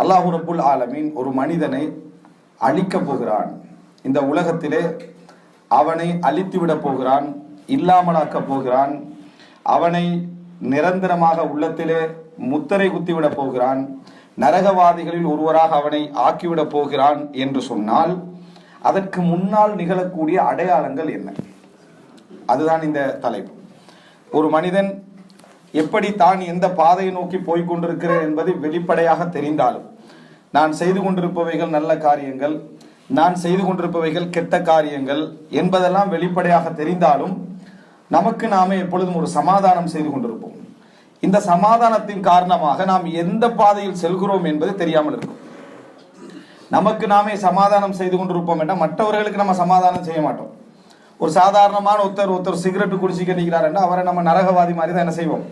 அல்லாஹ் ரப்புல் ஆலமீன் ஒரு மனிதனை அழிக்கப் போகிறான். இந்த உலகத்திலே அவனை அழித்துவிட போகிறான், இல்லாமலாக்கப் போகிறான். அவனை நிரந்தரமாக உள்ளத்திலே முத்திரை குத்திவிட போகிறான். நரகவாதிகளில் ஒருவராக அவனை ஆக்கிவிட போகிறான் என்று சொன்னால் அதற்கு முன்னால் நிகழக்கூடிய அடையாளங்கள் என்ன? அதுதான் இந்த தலைப்பு. ஒரு மனிதன் எப்படி தான் எந்த பாதையை நோக்கி போய்கொண்டிருக்கிறேன் என்பது வெளிப்படையாக தெரிந்தாலும், நான் செய்து கொண்டிருப்பவைகள் நல்ல காரியங்கள், நான் செய்து கொண்டிருப்பவைகள் கெட்ட காரியங்கள் என்பதெல்லாம் வெளிப்படையாக தெரிந்தாலும் நமக்கு நாமே எப்பொழுதும் ஒரு சமாதானம் செய்து கொண்டிருப்போம். இந்த சமாதானத்தின் காரணமாக நாம் எந்த பாதையில் செல்கிறோம் என்பது தெரியாமல் இருக்கும். நமக்கு நாமே சமாதானம் செய்து கொண்டிருப்போம் என்றால் மற்றவர்களுக்கு நம்ம சமாதானம் செய்ய மாட்டோம். ஒரு சாதாரணமான ஒருத்தர் சிகரெட்டு குடிச்சிக்க நிற்கிறார் என்றால் அவரை நம்ம நரகவாதி மாதிரி தான் என்ன செய்வோம்,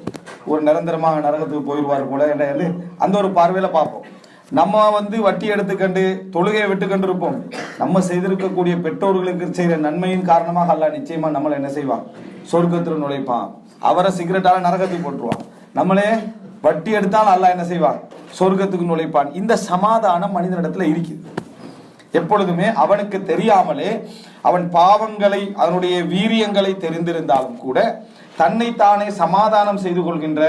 ஒரு நிரந்தரமாக நரகத்துக்கு போயிடுவார் போல என்று அந்த ஒரு பார்வையில பார்ப்போம். நம்ம வட்டி எடுத்துக்கண்டு தொழுகையை விட்டுக்கொண்டு இருப்போம். நம்ம செய்திருக்கக்கூடிய பெற்றோர்களுக்கு செய்த நன்மையின் காரணமாக அல்லாஹ் நிச்சயமா நம்மளை என்ன செய்வான், சொர்க்கத்தில் நுழைப்பான். அவரை சிகரெட்டால நரகத்துக்கு போட்டுருவான். நம்மளே வட்டி எடுத்தால் அல்லாஹ் என்ன செய்வான், சொர்க்கத்துக்கு நுழைப்பான். இந்த சமாதானம் மனிதனிடத்துல இருக்குது. எப்பொழுதுமே அவனுக்கு தெரியாமலே அவன் பாவங்களை, அதனுடைய வீரியங்களை தெரிந்திருந்தாலும் கூட தன்னை தானே சமாதானம் செய்து கொள்கின்ற,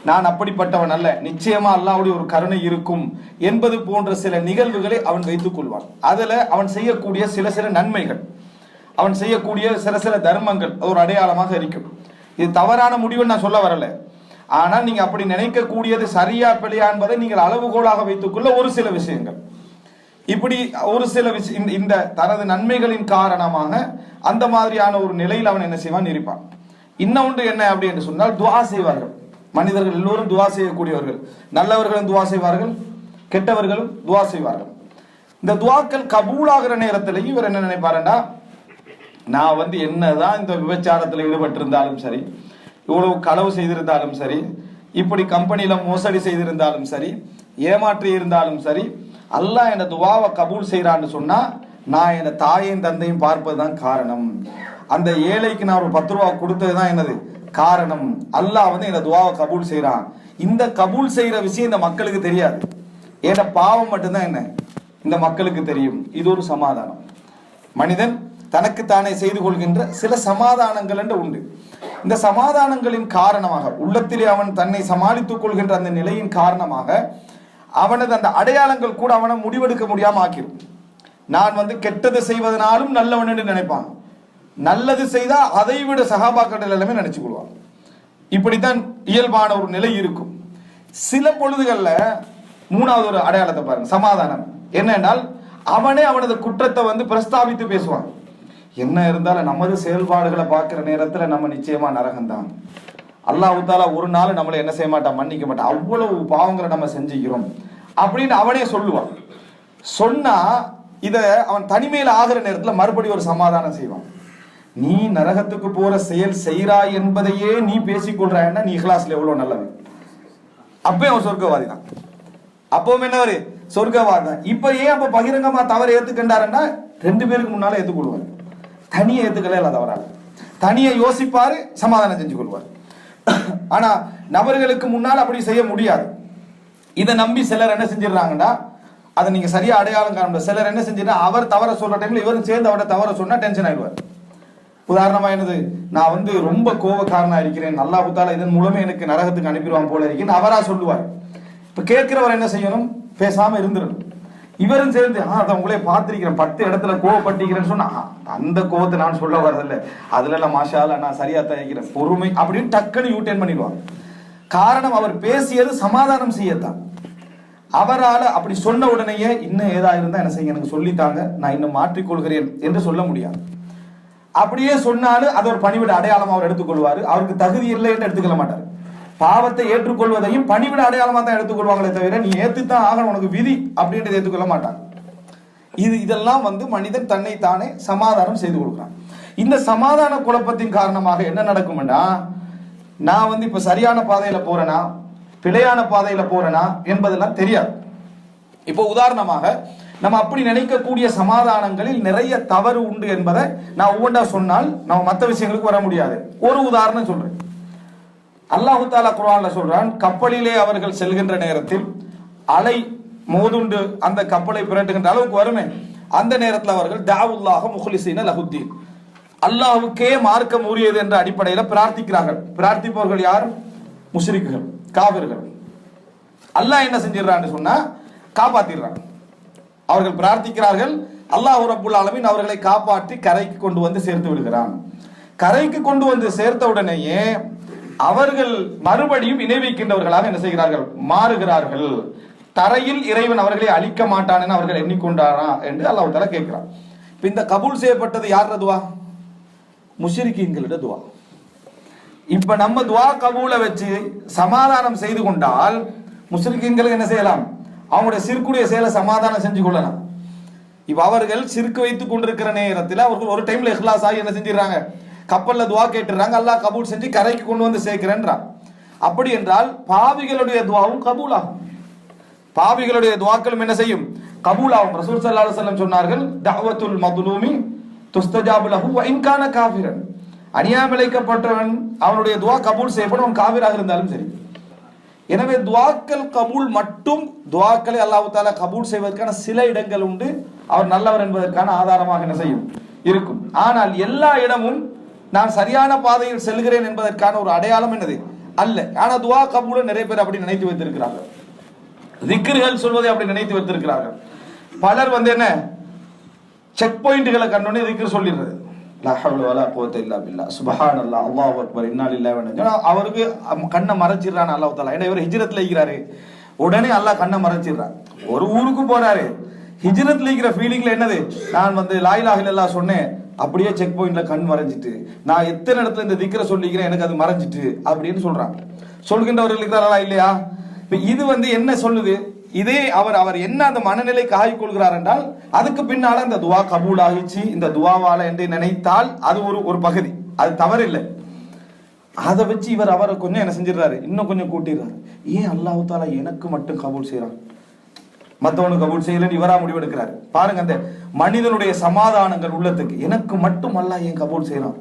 நான் அப்படிப்பட்டவன் அல்ல, நிச்சயமா அல்லாஹ்வுடைய ஒரு கருணை இருக்கும் என்பது போன்ற சில நிகழ்வுகளை அவன் வைத்துக் கொள்வான். அதுல அவன் செய்யக்கூடிய சில நன்மைகள், அவன் செய்யக்கூடிய சில தர்மங்கள் ஒரு அடையாளமாக இருக்கும். இது தவறான முடிவு நான் சொல்ல வரல. ஆனால் நீங்க அப்படி நினைக்கக்கூடியது சரியா பிழையா என்பதை நீங்கள் அளவுகோலாக வைத்துக்கொள்ள ஒரு சில விஷயங்கள், இப்படி ஒரு சில விஷயம் இந்த தனது நன்மைகளின் காரணமாக அந்த மாதிரியான ஒரு நிலையில் அவன் என்ன செய்வான், இருப்பான். இன்னொன்று என்ன அப்படி என்று சொன்னால், துவா செய்வார்கள். மனிதர்கள் எல்லோரும் துவா செய்யக்கூடியவர்கள். நல்லவர்களும் துவா செய்வார்கள், கெட்டவர்களும் துவா செய்வார்கள். இந்த துவாக்கள் கபூலாகிற நேரத்திலேயும் இவர் என்ன நினைப்பாருன்னா, நான் என்னதான் இந்த விபச்சாரத்தில் ஈடுபட்டிருந்தாலும் சரி, இவ்வளவு களவு செய்திருந்தாலும் சரி, இப்படி கம்பெனியில மோசடி செய்திருந்தாலும் சரி, ஏமாற்றி இருந்தாலும் சரி, அல்லாஹ் என் துவாவை கபூல் செய்யறான்னு சொன்னா நான் என் தாயையும் தந்தையும் பார்ப்பதுதான் காரணம். அந்த ஏழைக்கு நான் ஒரு 10 ரூபா கொடுத்ததுதான் என்னது காரணம். அல்லாஹ் என் துவாவை கபூல் செய்யறான். இந்த கபூல் செய்யற விஷயம் இந்த மக்களுக்கு தெரியாது. ஏன்னா பாவம் மட்டும்தான் என்ன இந்த மக்களுக்கு தெரியும். இது ஒரு சமாதானம். மனிதன் தனக்கு தானே செய்து கொள்கின்ற சில சமாதானங்கள் என்று உண்டு. இந்த சமாதானங்களின் காரணமாக உள்ளத்திலே அவன் தன்னை சமாளித்துக் கொள்கின்ற அந்த நிலையின் காரணமாக அவனது அந்த அடையாளங்கள் கூட அவனை முடிவெடுக்க முடியாம ஆக்கிடும். நான் கெட்டது செய்வதனாலும் நல்லவன் என்று நினைப்பான், நல்லது செய்தா அதை விட சகாபாக்கள் எல்லாமே நினைச்சு கொள்வான். இப்படித்தான் இயல்பான ஒரு நிலை இருக்கும். சில பொழுதுகள்ல மூணாவது ஒரு அடையாளத்தை பாருங்க, சமாதானம் என்னென்றால் அவனே அவனது குற்றத்தை பிரஸ்தாபித்து பேசுவான். என்ன இருந்தாலும் நமது செயல்பாடுகளை பார்க்கிற நேரத்துல நம்ம நிச்சயமா நரகம்தான். அல்லாஹ் தாலா ஒரு நாள் நம்மளை என்ன செய்ய மாட்டான், மன்னிக்க மாட்டான். அவ்வளவு பாவங்களை நம்ம செஞ்சுக்கிறோம் அப்படின்னு அவனே சொல்லுவான். சொன்னா இத அவன் தனிமையில ஆகிற நேரத்துல மறுபடியும் ஒரு சமாதானம் செய்வான். நீ நரகத்துக்கு போற செயல் செய்கிறாய் என்பதையே நீ பேசிக்கொள்றாய்னா நீ இஹ்லாஸ்ல எவ்வளவு நல்லவன். அப்பவே அவன் சொர்க்கவாதி தான். அப்பவும் என்னவரு சொர்க்கவாதி தான். இப்ப ஏன் அப்ப பகிரங்கமா தவறு ஏத்துக்கின்றாருன்னா 2 பேருக்கு முன்னால ஏத்துக்கொள்வார். தனியை ஏத்துக்கல இல்ல, தவறால தனியை யோசிப்பாரு, சமாதானம் செஞ்சு கொள்வார். ஆனா நபர்களுக்கு முன்னால் அப்படி செய்ய முடியாது. இதை நம்பி சிலர் என்ன செஞ்சிடறாங்கன்னா, அதை நீங்க சரியா அடையாளம் காண. சிலர் என்ன செஞ்சிடா, அவர் தவற சொல்ற டைம்ல இவரும் சேர்ந்து அவரை தவற சொன்னா டென்ஷன் ஆயிடுவார். உதாரணமா என்னது, நான் ரொம்ப கோபக்காரனா இருக்கிறேன், அல்லாஹ் தஆலா இதன் மூலமே எனக்கு நரகத்துக்கு அனுப்பிடுவான் போல இருக்கேன்னு அவரா சொல்லுவார். இப்ப கேட்கிறவர் என்ன செய்யணும், பேசாம இருந்துடணும். இவரும் சேர்ந்து அதை உங்களே பார்த்திருக்கிறேன், 10 இடத்துல கோவப்பட்டிக்கிறேன்னு சொன்னா அந்த கோவத்தை நான் சொல்ல வரதில்லை, அதுல எல்லாம் மாஷால நான் சரியா தயாரிக்கிறேன், பொறுமை அப்படின்னு டக்குன்னு யூட்டர்ன் பண்ணிடுவாங்க. காரணம் அவர் பேசியது சமாதானம் செய்யத்தான். அவரால் அப்படி சொன்ன உடனேயே இன்னும் ஏதா இருந்தா என்ன செய்ய எனக்கு சொல்லித்தாங்க, நான் இன்னும் மாற்றிக்கொள்கிறேன் என்று சொல்ல முடியாது. அப்படியே சொன்னாலும் அது ஒரு பணிவிட அடையாளமா அவர் எடுத்துக்கொள்வாரு. அவருக்கு தகுதி இல்லை என்று எடுத்துக்கொள்ள மாட்டார். பாவத்தை ஏற்றுக்கொள்வதையும் பணிவிட அடையாளமா தான் எடுத்துக்கொள்வாங்களே தவிர நீ ஏத்துத்தான் ஆகணும் உனக்கு விதி அப்படின்றது ஏற்றுக்கொள்ள மாட்டாங்க. இதெல்லாம் மனிதன் தன்னை தானே சமாதானம் செய்து கொள்கிறான். இந்த சமாதான குழப்பத்தின் காரணமாக என்ன நடக்கும்னா, நான் இப்ப சரியான பாதையில போறேனா பிழையான பாதையில போறேனா என்பதெல்லாம் தெரியாது. இப்போ உதாரணமாக நம்ம அப்படி நினைக்கக்கூடிய சமாதானங்களில் நிறைய தவறு உண்டு என்பதை நான் ஒவ்வொன்றா சொன்னால் நம்ம மற்ற விஷயங்களுக்கு வர முடியாது. ஒரு உதாரணம் சொல்றேன். அல்லாஹ் தஆலா குர்ஆன்ல சொல்றான், கப்பலிலே அவர்கள் செல்கின்ற நேரத்தில் அலை மோதுண்டு அந்த கப்பலை பிரட்டுகின்ற அளவுக்கு வருமே, அந்த நேரத்தில் அவர்கள் தாவுல்லாஹ முஹ்லிஸீன லஹுத்தீன், அல்லாஹ்வுக்கே மார்க்கம் உரியது என்ற அடிப்படையில் பிரார்த்திக்கிறார்கள். பிரார்த்திப்பவர்கள் யார்? முஷ்ரிக்குகள், காபிர்கள். அல்லாஹ் என்ன செஞ்சிடறான்னு சொன்னா காப்பாத்திடுறான். அவர்கள் பிரார்த்திக்கிறார்கள், அல்லாஹ் ரப்புல் ஆலமீன் அவர்களை காப்பாற்றி கரைக்கு கொண்டு வந்து சேர்த்து விடுகிறான். கரைக்கு கொண்டு வந்து சேர்த்த உடனேயே அவர்கள் மறுபடியும் இணை வைக்கின்றவர்களாக என்ன செய்கிறார்கள்? மாறுகிறார்கள். தரையில் இறைவன் அவர்களை அழிக்க மாட்டான் என அவர்கள் எண்ணிக்கொண்டாரா என்று அல்லாஹ் தஆலா கேட்கிறான். இப்ப இந்த கபூல் செய்யப்பட்டது யார் துவா? முஷ்ரிக்கீன்களோட துவா. இப்ப நம்ம துவா கபூலை வச்சு சமாதானம் செய்து கொண்டால் முஷ்ரிக்கீன்களுக்கு என்ன செய்யலாம்? அவங்களுடைய சிற்குடைய செயலை சமாதானம் செஞ்சு கொள்ளலாம். இப்ப அவர்கள் சிற்கு வைத்துக் கொண்டிருக்கிற நேரத்தில் அவர்கள் ஒரு டைம்ல இஹ்லாஸ் ஆகி என்ன செஞ்சிடறாங்க? கப்பல்ல துவா கேட்டுறாங்க, அல்லாஹ் கபூல் செஞ்சு கரைக்கு கொண்டு வந்து சேர்க்கிறேன்றான். அப்படி என்றால் பாவிகளுடைய துவாவும் கபூல் ஆகும். பாவிகளுடைய துவாக்களும் என்ன செய்யும்? கபூல் ஆகும். ரசூல் ஸல்லல்லாஹு அலைஹி வஸல்லம் சொன்னார்கள், தஅவத்துல் மظلومி துஸ்தஜாபு லஹு வ இன் கான காஃபிரன். அநியாயம் இழைக்கப்பட்டவன் அவனுடைய துவா கபூல் செய்யப்படும், அவன் காஃபிராக இருந்தாலும் சரி. எனவே துவாக்கள் கபூல் மட்டும், துவாக்களை அல்லாஹ் தஆலா கபூல் செய்வதற்கான சில இடங்கள் உண்டு, அவர் நல்லவர் என்பதற்கான ஆதாரமாக என்ன செய்யும்? இருக்கும். ஆனால் எல்லா இடமும் நான் சரியான பாதையில் செல்கிறேன் என்பதற்கான ஒரு அடையாளம் என்னது? அல்ல. ஆனா துவா கபூல நிறைய பேர் அப்படி நினைத்து வைத்திருக்கிறார்கள். திக்ர்கள் சொல்வதை அப்படி நினைத்து வைத்திருக்கிறார்கள். பலர் என்ன செக் பாயிண்ட்களை கண்டோனே திக்ர் சொல்லிடுறது. லா ஹவ்ல வலா குவத்த இல்லா பில்லாஹ், சுப்ஹானல்லாஹ், அல்லாஹு அக்பர், இன்னா லில்லாஹி வ இன்னா இலைஹி. அவருக்கு கண்ணை மறைச்சிடுறான் அல்லாஹ் தஆலா. ஏன்னா இவர் ஹிஜ்ரத்ல இருக்கிறாரு, உடனே அல்லாஹ் கண்ணை மறைச்சிடுறான். ஒரு ஊருக்கு போறாரு, ஹிஜ்ரத்ல இருக்கிற ஃபீலிங்ல என்னது? நான் லா இலாஹ இல்லல்லாஹ் சொன்னேன், அப்படியே செக் பாயிண்ட்ல கண் மறைஞ்சிட்டு, நான் எத்தனை இடத்துல இந்த திக்ரை சொல்லிக்கிறேன், எனக்கு அது மறைஞ்சிட்டு அப்படின்னு சொல்றான். சொல்கின்றவர்கள் இருக்கிறாரா இல்லையா? இது என்ன சொல்லுது? இதே அவர் என்ன அந்த மனநிலை காய் கொள்கிறார் என்றால் அதுக்கு பின்னால இந்த துவா கபூல் ஆகிச்சு, இந்த துவாவால என்று நினைத்தால் அது ஒரு பகுதி, அது தவறில்லை. அதை வச்சு அவரை கொஞ்சம் என்ன செஞ்சிடறாரு? இன்னும் கொஞ்சம் கூட்டிடுறாரு. ஏன் அல்லாஹ் தஆலா எனக்கு மட்டும் கபூல் செய்யறான், மற்றவனு கபூல் செய்யலன்னு இவரா முடிவெடுக்கிறார்? பாருங்க, அந்த மனிதனுடைய சமாதானங்கள் உள்ளத்துக்கு எனக்கு மட்டும் அல்லாஹ் ஏன் கபூல் செய்யறான்?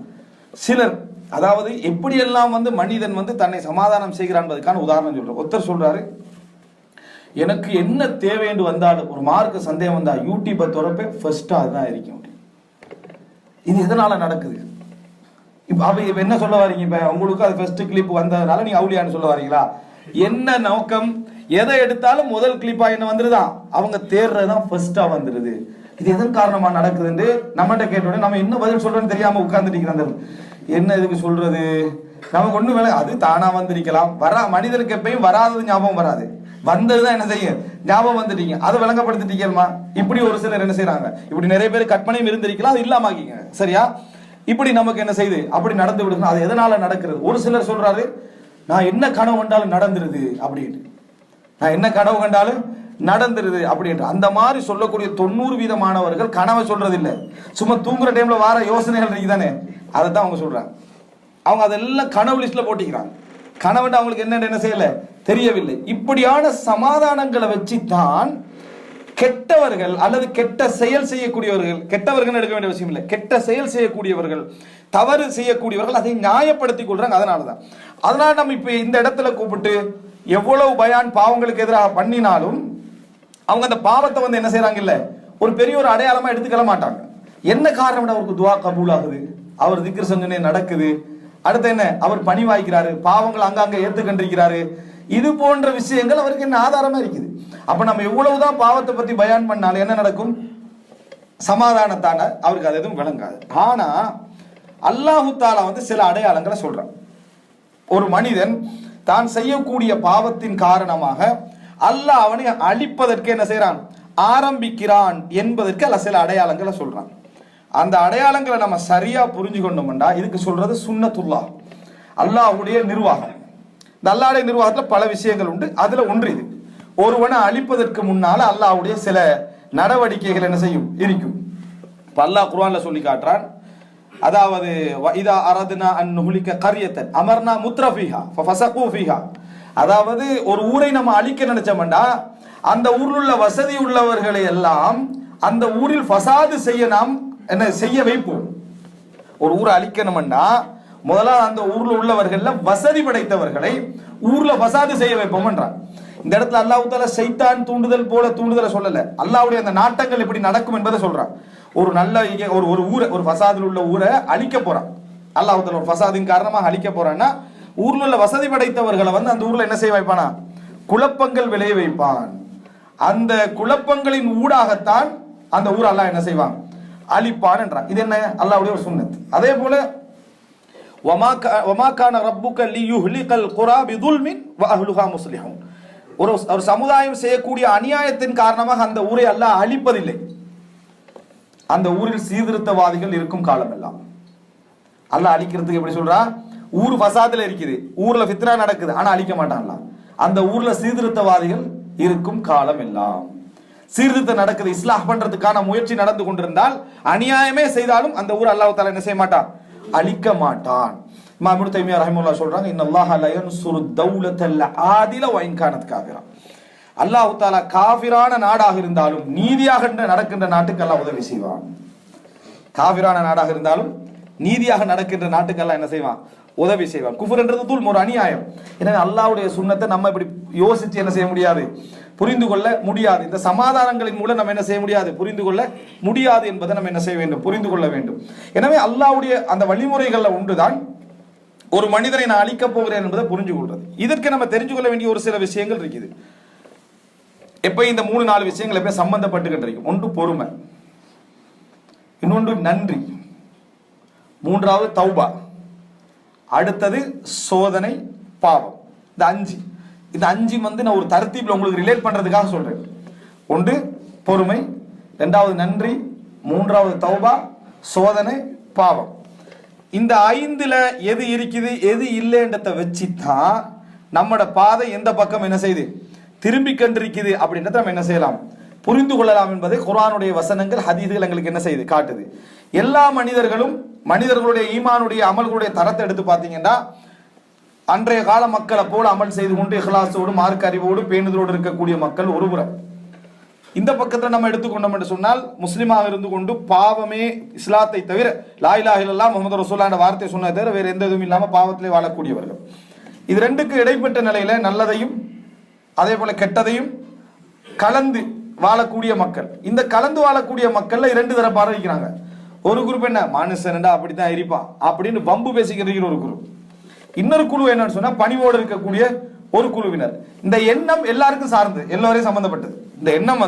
சிலர் அதாவது எப்படியெல்லாம் மனிதன் தன்னை சமாதானம் செய்கிறான் என்பதற்கான உதாரணம் சொல்றார். ஒருத்தர் சொல்றாரு, எனக்கு என்ன தேவை என்று வந்தாலும் ஒரு மார்க்கு சந்தேகம் வந்தா யூடியூப்பை திறப்பே ஃபர்ஸ்டா அதுதான் இருக்கும். இது எதனால நடக்குது? இப்ப என்ன சொல்ல வரீங்க? இப்ப உங்களுக்கு அது ஃபர்ஸ்ட் கிளிப் வந்ததுனால நீங்க அவுலியான்னு சொல்ல வரீங்களா? என்ன நோக்கம்? எதை எடுத்தாலும் முதல் கிளிப்பா என்ன வந்துருதான், அவங்க தேர்றதுதான் ஃபர்ஸ்டா வந்துருது. இது எதன் காரணமா நடக்குதுன்னு நம்மகிட்ட கேட்டோட நம்ம என்ன பதில் சொல்றோன்னு தெரியாம உட்கார்ந்துட்டு என்ன இதுக்கு சொல்றது? நமக்கு ஒண்ணு வேலை, அது தானா வந்திருக்கலாம். மனிதனுக்கு எப்பயும் வராதது ஞாபகம் வராது, வந்ததுதான் என்ன செய்யும் ஞாபகம் வந்துட்டீங்க, அதை விளங்கப்படுத்திட்டீங்கம்மா. இப்படி ஒரு சிலர் என்ன செய்யறாங்க, இப்படி நிறைய பேர் கற்பனையும் இருந்திருக்கலாம், அது இல்லாம ஆக்கிங்க. சரியா? இப்படி நமக்கு என்ன செய்யுது, அப்படி நடந்து விடுங்க. அது எதனால நடக்கிறது? ஒரு சிலர் சொல்றாரு, நான் என்ன கனவு கண்டாலும் நடந்துருது அப்படின்னு. நான் என்ன கனவு கண்டாலும் நடந்துருது அப்படின்ற அந்த மாதிரி சொல்லக்கூடிய 90% மாணவர்கள் கனவை சொல்றது இல்லை, சும்மா தூங்குற டைம்ல வார யோசனைகள் இருக்குதானே, அதை தான் அவங்க சொல்றாங்க. அவங்க அதெல்லாம் கனவு லிஸ்ட்ல போட்டிக்கிறாங்க. கனவுன்னு அவங்களுக்கு என்ன செய்யல தெரியவில்லை. இப்படியான சமாதானங்களை வச்சு தான் கெட்டவர்கள் அல்லது கெட்ட செயல் செய்யக்கூடியவர்கள், கெட்டவர்கள் எடுக்க வேண்டிய அவசியம் இல்லை, கெட்ட செயல் செய்யக்கூடியவர்கள், தவறு செய்யக்கூடியவர்கள் அதை நியாயப்படுத்திக் கொள்றாங்க. அதனால நம்ம இப்ப இந்த இடத்துல கூப்பிட்டு எவ்வளவு பயான் பாவங்களுக்கு எதிராக பண்ணினாலும் அவங்க அந்த பாவத்தை என்ன செய்யறாங்க இல்ல, ஒரு பெரிய ஒரு அடையாளமா எடுத்துக்கல மாட்டாங்க. என்ன காரணம்? அவருக்கு துவா கபூல் ஆகுது, அவர் திக்ர் செஞ்சனே நடக்குது, அடுத்து என்ன, அவர் பணிவாய்க்கிறாரு, பாவங்கள் அங்கங்க ஏத்துக்கண்டிருக்கிறாரு. இது போன்ற விஷயங்கள் அவருக்கு என்ன ஆதாரமா இருக்குது. அப்ப நம்ம எவ்வளவுதான் பாவத்தை பத்தி பயான் பண்ணாலும் என்ன நடக்கும்? சமாதானத்தான அவருக்கு அது எதுவும் விளங்காது. ஆனா அல்லாஹு தஆலா சில அடையாளங்களை சொல்றான். ஒரு மனிதன் தான் செய்யக்கூடிய பாவத்தின் காரணமாக அல்லாஹ் அவனை அழிப்பதற்கு என்ன செய்யறான், ஆரம்பிக்கிறான் என்பதற்கு அல்ல சில அடையாளங்களை சொல்றான். அந்த அடையாளங்களை நம்ம சரியா புரிஞ்சு கொண்டோம்டா இதுக்கு சொல்றது சுன்னத்துல்லாஹ், அல்லாஹ்வுடைய நிர்வாகம். இந்த அல்லாஹ்வுடைய நிர்வாகத்துல பல விஷயங்கள் உண்டு, அதுல ஒன்று இது. ஒருவனை அழிப்பதற்கு முன்னால அல்லாஹ்வுடைய சில நடவடிக்கைகள் என்ன செய்யும் இருக்கும். இப்ப அல்லாஹ் குர்ஆன்ல சொல்லி காட்டுறான், அதாவது இதா அரதுனா அன் நுஹ்லிக கரியத்தன் அமர்னா முத்ரஃபிஹா ஃபஃபஸகு ஃபீஹா, அதாவது ஒரு ஊரை நம்ம அழிக்க நினைச்சோம்டா அந்த ஊரில் உள்ள வசதி உள்ளவர்களை எல்லாம் அந்த ஊரில் ஃபசாது செய்ய நாம் என்ன செய்ய வைப்போம். ஒரு ஊரை அழிக்கணும்டா முதல்ல அந்த ஊர்ல உள்ளவர்கள்ல வசதி படைத்தவர்களை ஊர்ல ஃபசாது செய்ய வைப்போம்ன்றான். இந்த இடத்துல அல்லாஹ் தஆலா ஷைத்தான் தூண்டுதல் போல தூண்டுதலை சொல்லல, அல்லாஹ்வுடைய அந்த நாட்டங்கள் எப்படி நடக்கும் என்பதை சொல்றான். ஒரு நல்ல ஒரு ஊரை, ஒரு ஃபசாதில் உள்ள ஊரை அழிக்க போறான் அல்லாஹ் தஆலா. ஒரு ஃபசாதின் காரணமாக அழிக்க போறான்னா ஊர்ல உள்ள வசதி படைத்தவர்களை அந்த ஊர்ல என்ன செய்ய வைப்பானா, குழப்பங்கள் விளைய வைப்பான். அந்த குழப்பங்களின் ஊடாகத்தான் அந்த ஊர் அல்லாஹ் என்ன செய்வான், அழிப்பான் என்றான். இது என்ன அல்லாஹ்வுடைய ஒரு சுன்னத். அதே போல வமா கான ரப்புக லியுஹ்லிகல் குரா பிதுல்மின் வ அஹ்லுஹா முஸ்லிஹூன். ஒரு சமுதாயம் செய்யக்கூடிய அநியாயத்தின் காரணமாக அந்த ஊரை அல்லாஹ் அழிப்பதில்லை. அந்த ஊரில் சீர்திருத்தவாதிகள் இருக்கும் காலம் எல்லாம் அல்லாஹ் அழிக்கிறதுக்கு எப்படி சொல்றா, ஊர் ஃபசாதுல இருக்குது, ஊர்ல ஃபித்னா நடக்குது, ஆனா அழிக்க மாட்டான்ல. அந்த ஊர்ல சீர்திருத்தவாதிகள் இருக்கும் காலம் எல்லாம். சீர்திருத்தம் நடக்குது, இஸ்லாஹ் பண்றதுக்கான முயற்சி நடந்து கொண்டிருந்தால், அநியாயமே செய்தாலும் அந்த ஊர் அல்லாஹ் தஆலா என்ன செய்ய மாட்டான், அழிக்க மாட்டான். இமாம் இப்னு தைமியா ரஹிமஹுல்லாஹ் சொல்றாங்க, இன்னல்லாஹ லா யன்சுரு தௌலத்தல் ஆதில வ இன் கானத் காஃபிரா. அல்லாஹ் தஆலா காஃபிரான நாடாக இருந்தாலும் நீதியாக நடக்கின்ற நாட்டுக்கு அல்லாஹ் உதவி செய்வான். காஃபிரான நாடாக இருந்தாலும் நீதியாக நடக்கின்ற நாட்டுக்கு அல்லாஹ் என்ன செய்வான், உதவி செய்வான். குஃபர் என்றது துல்ம், ஒரு அநியாயம். எனவே அல்லாஹ்வுடைய சுன்னத்தை நம்ம இப்படி யோசிச்சு என்ன செய்ய முடியாது, புரிந்து கொள்ள முடியாது. இந்த சமாதானங்களின் மூலம் நம்ம என்ன செய்ய முடியாது, புரிந்து கொள்ள முடியாது என்பதை நம்ம என்ன செய்ய வேண்டும், புரிந்து கொள்ள வேண்டும். எனவே அல்லாஹ்வுடைய அந்த வழிமுறைகள்ல ஒன்றுதான் ஒரு மனிதனை நான் அழிக்கப் போகிறேன் என்பதை புரிஞ்சு கொள்றது. இதற்கு நம்ம தெரிஞ்சு கொள்ள வேண்டிய ஒரு சில விஷயங்கள் இருக்குது. எப்ப இந்த 3-4 விஷயங்கள் எப்ப சம்பந்தப்பட்டுக்கிட்டு இருக்கும். ஒன்று பொறுமை, இன்னொன்று நன்றி, மூன்றாவது தௌபா, அடுத்தது சோதனை, பாவம். இந்த அஞ்சு நான் ஒரு தர்த்தீப்ல உங்களுக்கு ரிலேட் பண்றதுக்காக சொல்றேன். ஒன்று பொறுமை, இரண்டாவது நன்றி, மூன்றாவது தௌபா, சோதனை, பாவம். இந்த 5ல எது இருக்குது எது இல்லைன்றத வச்சுதான் நம்மட பாதை எந்த பக்கம் என்ன செய்யுது, திரும்பி கண்டிருக்குது அப்படின்றத நம்ம என்ன செய்யலாம், புரிந்து கொள்ளலாம் என்பதை குர்ஆனுடைய வசனங்கள், ஹதீஸ்கள் எங்களுக்கு என்ன செய்யுது, காட்டுது. எல்லா மனிதர்களுடைய ஈமானுடைய அமல்களுடைய தரத்தை எடுத்து பார்த்தீங்கன்னா, அன்றைய கால மக்களை போல அமல் செய்து கொண்டு இஹ்லாஸோடு மார்க்க அறிவோடு பேணுதலோடு இருக்கக்கூடிய மக்கள் ஒருபுறம். இந்த பக்கத்தில் நம்ம எடுத்துக்கொண்டோம் என்று சொன்னால், முஸ்லிமாக இருந்து கொண்டு பாவமே இஸ்லாத்தை தவிர, லா இலாஹ இல்லல்லாஹ் முஹம்மது ரசூலுல்லாஹ் என்ற வார்த்தை சொன்னதை தவிர வேற எந்த இதுவும் இல்லாமல் பாவத்திலே வாழக்கூடியவர்கள். இது ரெண்டுக்கு இடைப்பட்ட நிலையில நல்லதையும் அதே போல கெட்டதையும் கலந்து வாழக்கூடிய மக்கள். இந்த கலந்து வாழக்கூடிய மக்கள்ல 2 தரப்பாக இருக்கிறாங்க. ஒரு குரூப் என்ன, மனுஷன்டா அப்படித்தான் இருப்பான் அப்படின்னு பம்பு பேசிக்கிற ஒரு குரூப். இன்னொரு குழு என்னன்னு சொன்னா, பணிவோடு இருக்கக்கூடிய ஒரு குழுவினர். இந்த எண்ணம் எல்லாருக்கும் சார்ந்து, எல்லோரையும் சம்பந்தப்பட்டது. இந்த எண்ணம்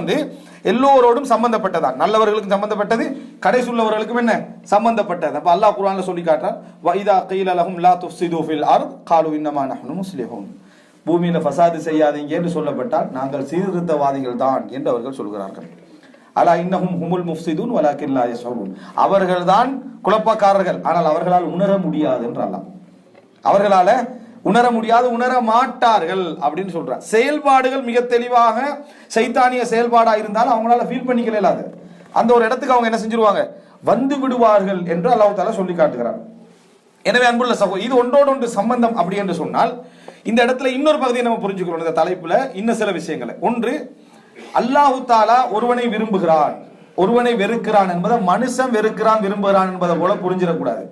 எல்லோரோடும் சம்பந்தப்பட்டதான். நல்லவர்களுக்கும் சம்பந்தப்பட்டது, கடைசி உள்ளவர்களுக்கும் என்ன சம்பந்தப்பட்டது. அப்ப அல்லாஹ் குர்ஆன்ல சொல்லி காட்டுறான், வஇதா கீல லஹும் லா துஃப்ஸிது ஃபில் அர்த் காலு இன்னமா நஹ்னு முஸ்லிஹூன். பூமியில ஃபசாது செய்யாதீங்க என்று சொல்லப்பட்டால் நாங்கள் சீர்திருத்தவாதிகள் தான் என்று அவர்கள் சொல்கிறார்கள். அலா இன்னஹும் ஹுமுல் முஃப்ஸிதூன் வலாக்கின் லா யஷ்ஊரூன். அவர்கள்தான் குழப்பக்காரர்கள், ஆனால் அவர்களால் உணர முடியாது என்று அல்லாஹ், அவர்களால உணர முடியாது, உணர மாட்டார்கள் அப்படின்னு சொல்றார். செயல்பாடுகள் மிக தெளிவாக சைத்தானிய செயல்பாடா இருந்தாலும் அவங்களால ஃபீல் பண்ணிக்கல இல்லாது அந்த ஒரு இடத்துக்கு அவங்க என்ன செஞ்சிருவாங்க, வந்து விடுவார்கள் என்று அல்லாஹ் தஆலா சொல்லி காட்டுகிறார். எனவே அன்புள்ள சகோதரர், இது ஒன்றோடு ஒன்று சம்பந்தம் அப்படி என்று சொன்னால், இந்த இடத்துல இன்னொரு பகுதியை நம்ம புரிஞ்சுக்கிறோம். இந்த தலைப்புல இன்னும் சில விஷயங்களை. ஒன்று, அல்லாஹ் தஆலா ஒருவனை விரும்புகிறான், ஒருவனை வெறுக்கிறான் என்பதை மனுஷன் வெறுக்கிறான் விரும்புகிறான் என்பதை போல புரிஞ்சிடக்கூடாது.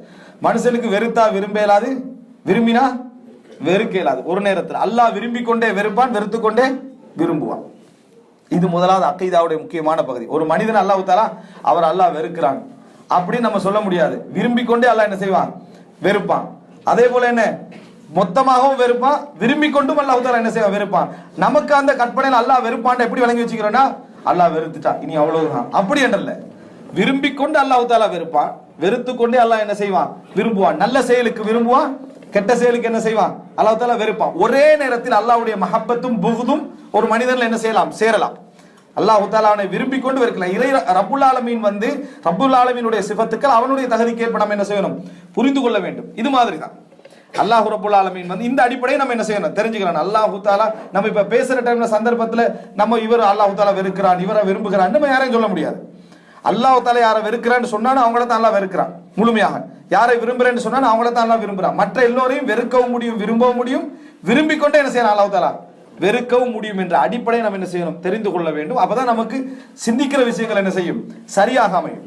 மனுஷனுக்கு வெறுத்தா விரும்பலாது, விரும்பினா வெறுக்க இயலாது. ஒரு நேரத்தில் அல்லாஹ் விரும்பிக் கொண்டே வெறுப்பான், வெறுத்து கொண்டே விரும்புவான். இது முதலாவது அக்கீதாவுடைய முக்கியமான பகுதி. ஒரு மனிதன் அல்லாஹ் தஆலா அவர் அல்லாஹ் வெறுக்கிறான் அப்படின்னு நம்ம சொல்ல முடியாது. விரும்பிக் கொண்டே அல்லாஹ் என்ன செய்வான், வெறுப்பான். அதே போல என்ன, மொத்தமாகவும் வெறுப்பான், விரும்பிக் கொண்டும் அல்லாஹ் தஆலா என்ன செய்வான், வெறுப்பான். நமக்கு அந்த கற்பனையில் அல்லாஹ் வெறுப்பான் எப்படி விளங்கி வச்சுக்கிறோம்னா, அல்லாஹ் வெறுத்துட்டா இனி அவ்வளவுதான் அப்படி என்றல்ல. விரும்பிக் கொண்டு அல்லாஹ் தஆலா வெறுப்பான், வெறுத்து கொண்டே அல்லாஹ் என்ன செய்வான், விரும்புவான். நல்ல செயலுக்கு விரும்புவான், கெட்ட செயலுக்கு என்ன செய்வான், அல்லாஹ் தஆலா வெறுப்பான். ஒரே நேரத்தில் அல்லாஹ்வுடைய மஹப்பத்தும் புகுதும் ஒரு மனிதன்ல என்ன செய்யலாம், சேரலாம். அல்லாஹ் தஆலா அவனை விரும்பிக் கொண்டு வெறுக்கலாம். இறை ரப்புல் ஆலமீன் ரப்புல் ஆலமீனுடைய சிஃபத்துக்கள் அவனுடைய தகுதிக்கு ஏற்ப நம்ம என்ன செய்யணும், புரிந்து கொள்ள வேண்டும். இது மாதிரி தான் அல்லாஹ் ரப்புல் ஆலமீன் இந்த அடிப்படையை நம்ம என்ன செய்யணும், தெரிஞ்சுக்கலாம். அல்லாஹ் தஆலா நம்ம இப்ப பேசுற டைம்ல சந்தர்ப்பத்துல நம்ம இவர் அல்லாஹ் தஆலா வெறுக்கிறான், இவரை விரும்புகிறான் நம்ம யாரையும் சொல்ல முடியாது. அல்லாஹ் தஆலா யாரை வெறுக்கிறான்னு சொன்னாலும் அவங்கள தான் அல்லாஹ் வெறுக்கிறான் முழுமையாக. யாரை விரும்புறேன்னு சொன்னாலும் அவங்கள தான் அல்லாஹ் விரும்புறான். மற்ற எல்லோரையும் வெறுக்கவும் முடியும், விரும்பவும் முடியும், விரும்பிக் கொண்டே என்ன செய்யலாம், அல்லாஹ் தஆலா வெறுக்கவும் முடியும் என்ற அடிப்படையை நம்ம என்ன செய்யணும், தெரிந்து கொள்ள வேண்டும். அப்பதான் நமக்கு சிந்திக்கிற விஷயங்கள் என்ன செய்யும், சரியாக அமையும்.